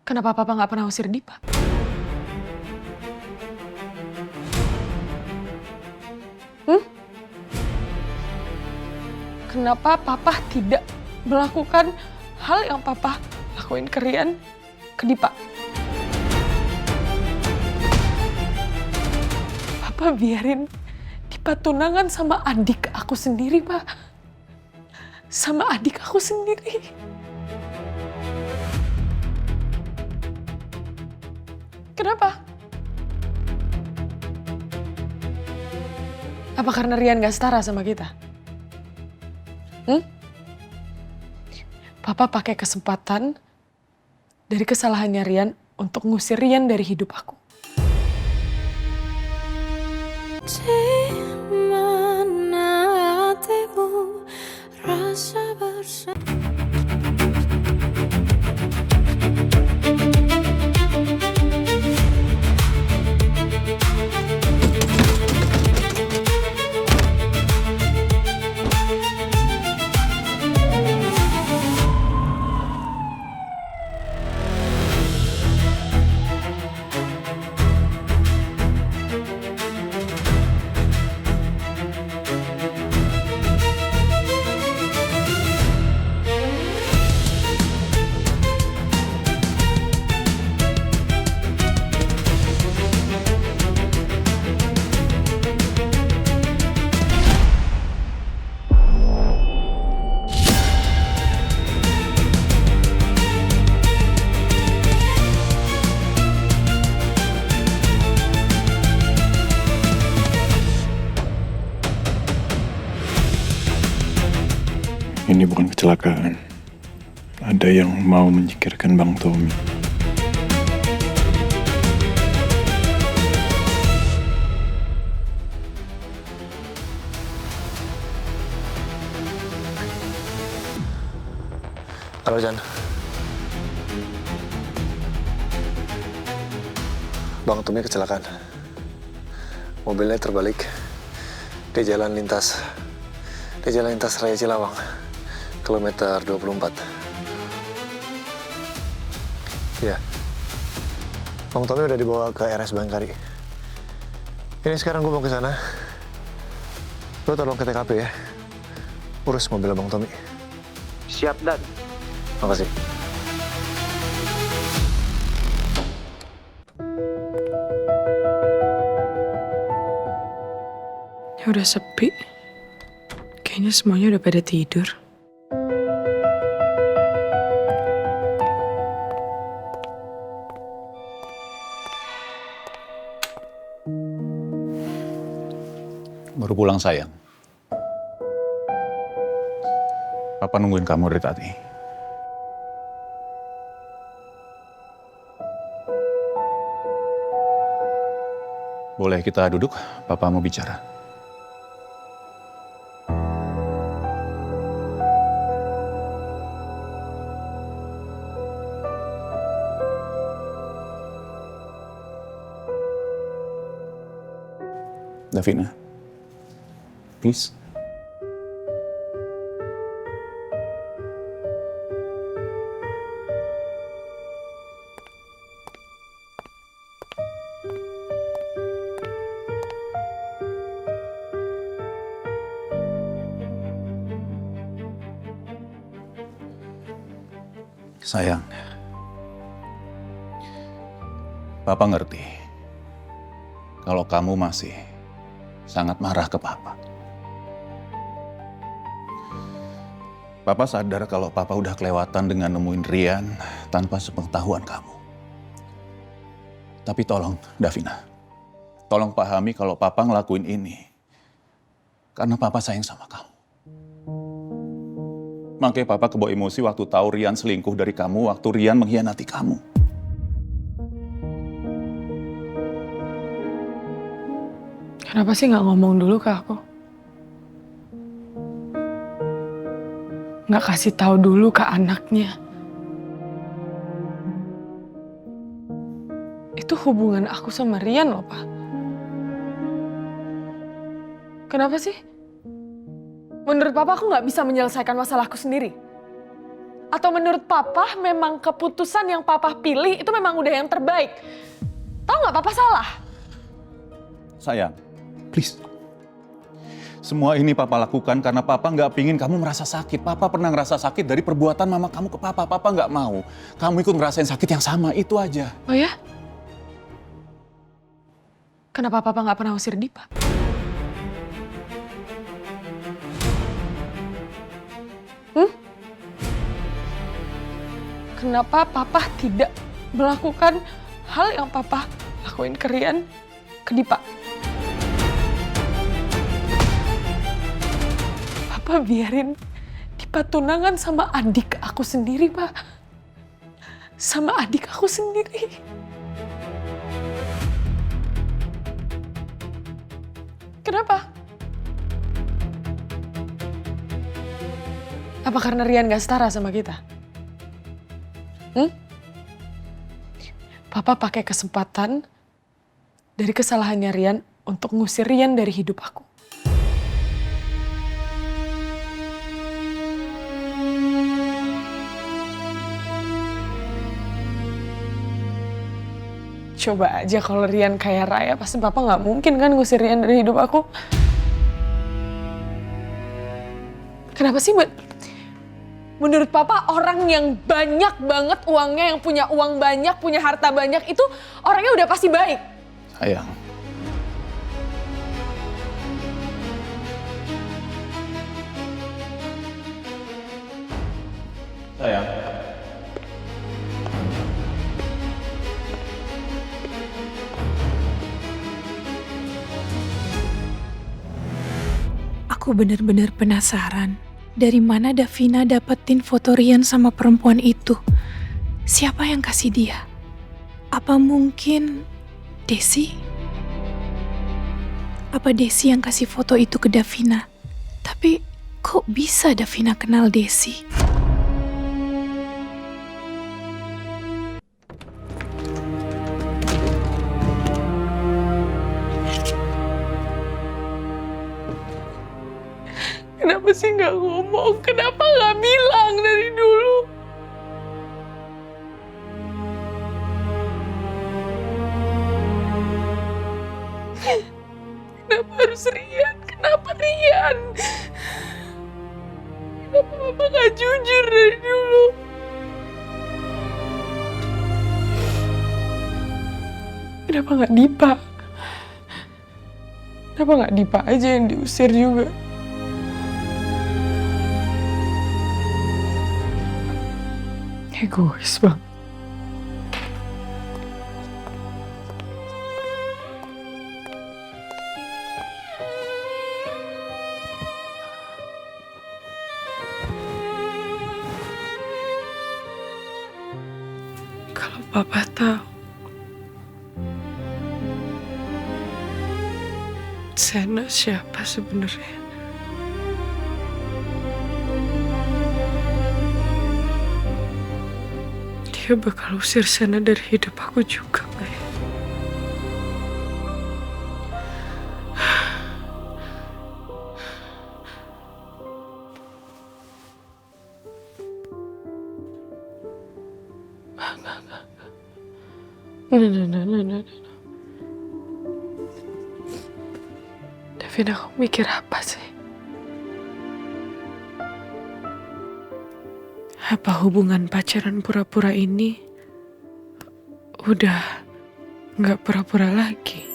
Kenapa Papa nggak pernah usir Dipa? Kenapa Papa tidak melakukan hal yang Papa lakuin ke Rian, ke Dipa? Papa biarin Dipa tunangan sama adik aku sendiri, Pak. Sama adik aku sendiri. Kenapa? Apa karena Rian gak setara sama kita? Papa pakai kesempatan dari kesalahannya Rian untuk ngusir Rian dari hidup aku. Di mana hatimu rasa bersama. Ini bukan kecelakaan. Ada yang mau menyingkirkan Bang Tommy. Halo, Jan. Bang Tommy kecelakaan. Mobilnya terbalik. Di jalan lintas Raya Cilawang. Kilometer 24. Ya. Bang Tommy udah dibawa ke RS Bangkari. Ini sekarang gue mau ke sana. Lo tolong ke TKP ya. Urus mobil Bang Tommy. Siap, Dan. Makasih. Ya udah sepi. Kayaknya semuanya udah pada tidur. Baru pulang, sayang. Papa nungguin kamu dari tadi. Boleh kita duduk? Papa mau bicara. Davina, please. Sayang, Papa ngerti kalau kamu masih sangat marah ke Papa. Papa sadar kalau Papa udah kelewatan dengan nemuin Rian tanpa sepengetahuan kamu. Tapi tolong, Davina, tolong pahami kalau Papa ngelakuin ini karena Papa sayang sama kamu. Makanya Papa kebawa emosi waktu tahu Rian selingkuh dari kamu, waktu Rian mengkhianati kamu. Kenapa sih nggak ngomong dulu ke aku? Nggak kasih tahu dulu ke anaknya. Itu hubungan aku sama Rian loh, Pak. Kenapa sih? Menurut Papa aku nggak bisa menyelesaikan masalahku sendiri. Atau menurut papa memang keputusan yang papa pilih itu memang udah yang terbaik? Tahu nggak papa salah? Sayang, please. Semua ini papa lakukan karena papa nggak pingin kamu merasa sakit. Papa pernah ngerasa sakit dari perbuatan mama kamu ke papa. Papa nggak mau kamu ikut ngerasain sakit yang sama, itu aja. Oh ya? Kenapa papa nggak pernah usir Dipa? Kenapa papa tidak melakukan hal yang papa lakuin ke Rian, ke Dipa? Papa biarin Dipa tunangan sama adik aku sendiri, Pak. Sama adik aku sendiri. Kenapa? Apa karena Rian gak setara sama kita? Papa pakai kesempatan dari kesalahannya Rian untuk ngusir Rian dari hidup aku. Coba aja kalau Rian kaya raya, pasti papa nggak mungkin kan ngusir Rian dari hidup aku. Kenapa sih, menurut papa orang yang banyak banget uangnya, yang punya uang banyak, punya harta banyak, itu orangnya udah pasti baik? Sayang. Sayang. Aku benar-benar penasaran. Dari mana Davina dapetin foto Rian sama perempuan itu? Siapa yang kasih dia? Apa mungkin Desi? Apa Desi yang kasih foto itu ke Davina? Tapi kok bisa Davina kenal Desi? Kenapa sih nggak ngomong? Kenapa nggak bilang dari dulu? Kenapa harus Rian? Kenapa Rian? Kenapa papa nggak jujur dari dulu? Kenapa nggak Dipa? Kenapa nggak Dipa aja yang diusir juga? Egois banget. Kalau papa tahu Sena siapa sebenarnya? Dia bakal usir Sena dari hidup aku juga, Bay. No. Davina, kamu mikir apa sih? Apa hubungan pacaran pura-pura ini udah nggak pura-pura lagi?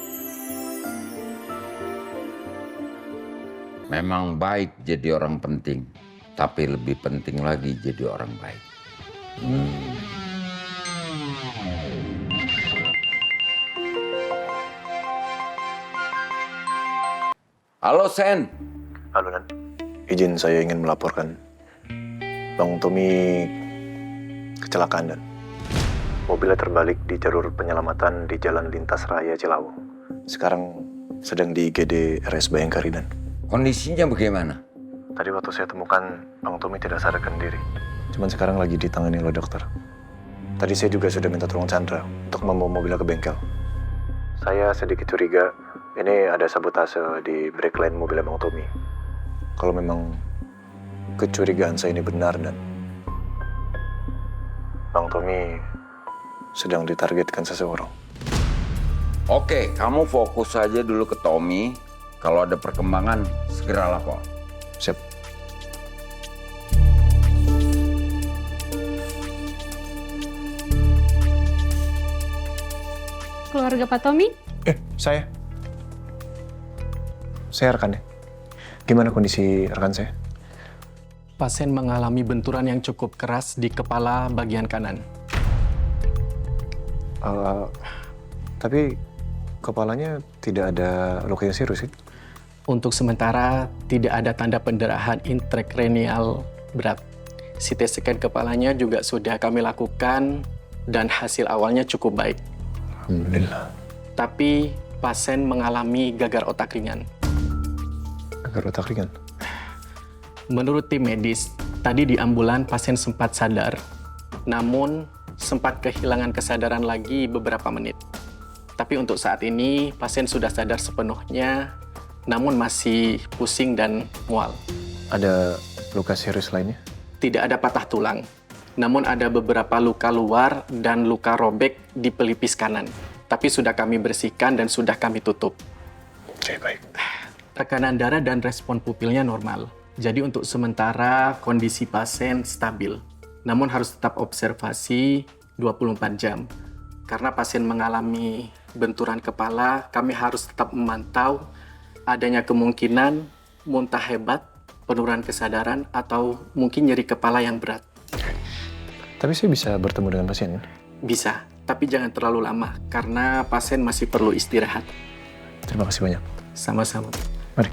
Memang baik jadi orang penting, tapi lebih penting lagi jadi orang baik. Halo Sen. Halo Nan, izin saya ingin melaporkan Bang Tommy kecelakaan Dan. Mobilnya terbalik di jalur penyelamatan di Jalan Lintas Raya Cilawung. Sekarang sedang di IGD RS Bayangkari Dan. Kondisinya bagaimana? Tadi waktu saya temukan Bang Tommy tidak sadarkan diri. Cuman sekarang lagi ditangani oleh dokter. Tadi saya juga sudah minta tolong Chandra untuk membawa mobilnya ke bengkel. Saya sedikit curiga ini ada sabotase di brake line mobilnya Bang Tommy. Kalau memang kecurigaan saya ini benar Dan Bang Tommy sedang ditargetkan seseorang. Oke, kamu fokus saja dulu ke Tommy. Kalau ada perkembangan, segera lapor. Siap. Keluarga Pak Tommy? Saya rekannya. Gimana kondisi rekan saya? Pasien mengalami benturan yang cukup keras di kepala bagian kanan. Tapi kepalanya tidak ada luka yang serius, sih? Untuk sementara tidak ada tanda pendarahan intrakranial berat. CT scan kepalanya juga sudah kami lakukan dan hasil awalnya cukup baik. Alhamdulillah. Tapi pasien mengalami gagar otak ringan. Gagar otak ringan? Menurut tim medis, tadi di ambulan pasien sempat sadar, namun sempat kehilangan kesadaran lagi beberapa menit. Tapi untuk saat ini, pasien sudah sadar sepenuhnya, namun masih pusing dan mual. Ada luka serius lainnya? Tidak ada patah tulang, namun ada beberapa luka luar dan luka robek di pelipis kanan. Tapi sudah kami bersihkan dan sudah kami tutup. Oke, baik. Tekanan darah dan respon pupilnya normal. Jadi untuk sementara kondisi pasien stabil. Namun harus tetap observasi 24 jam. Karena pasien mengalami benturan kepala, kami harus tetap memantau adanya kemungkinan muntah hebat, penurunan kesadaran, atau mungkin nyeri kepala yang berat. Tapi saya bisa bertemu dengan pasien? Bisa, tapi jangan terlalu lama karena pasien masih perlu istirahat. Terima kasih banyak. Sama-sama. Mari.